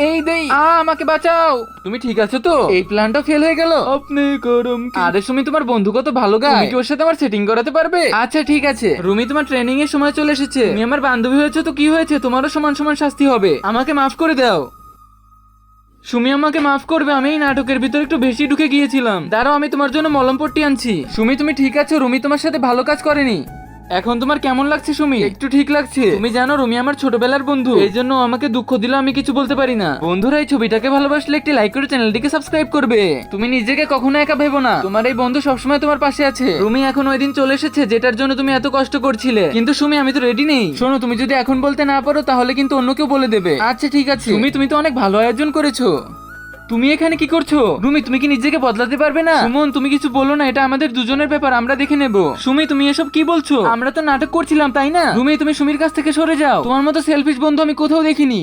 এই দেই, আমাকে বাঁচাও। তুমি ঠিক আছো তো? এই প্ল্যানটা ফেল হয়ে গেল। আপনি গরম। আরে সুমি, তোমার বন্ধু কত ভালো গায়, তুমি কি ওর সাথে আমার সেটিং করাতে পারবে? আচ্ছা ঠিক আছে। রুমি, তোমার ট্রেনিং এর সময় চলে এসেছে। তুমি আমার বান্ধবী হয়েছে তো কি হয়েছে, তোমারও সমান সমান শাস্তি হবে। আমাকে মাফ করে দাও। সুমি, আমাকে মাফ করবে, আমি এই নাটকের ভিতর একটু বেশি ঢুকে গিয়েছিলাম। দাঁড়াও, আমি তোমার জন্য মলম পট্টি আনছি। সুমি, তুমি ঠিক আছো? রুমি তোমার সাথে ভালো কাজ করেনি। এখন তোমার কেমন লাগছে সুমি? একটু ঠিক লাগছে। তুমি জানো রুমি আমার ছোটবেলার বন্ধু, এই জন্য আমাকে দুঃখ দিলে আমি কিছু বলতে পারি না। বন্ধুরা, এই ছবিটাকে ভালোবাসলে একটি লাইক করে চ্যানেলটিকে সাবস্ক্রাইব করবে। তুমি নিজেকে কখনো একা ভেবো না, তোমার এই বন্ধু সবসময় তোমার পাশে আছে। রুমি, এখন ওই দিন চলে এসেছে যেটার জন্য তুমি এত কষ্ট করছিলে। কিন্তু সুমি, আমি তো রেডি নেই। শোনো, তুমি যদি এখন বলতে না পারো তাহলে কিন্তু অন্য কেউ বলে দেবে। আচ্ছা ঠিক আছে। তুমি তো অনেক ভালো আয়োজন করেছো। তুমি এখানে কি করছো? রুমি, তুমি কি নিজেকে বদলাতে পারবে না? সুমন, তুমি কিছু বলো না, এটা আমাদের দুজনের ব্যাপার, আমরা দেখে নেব। সুমি, তুমি এসব কি বলছো? আমরা তো নাটক করছিলাম, তাই না? রুমি, তুমি সুমির কাছ থেকে সরে যাও। তোমার মতো সেলফিশ বন্ধু আমি কোথাও দেখিনি।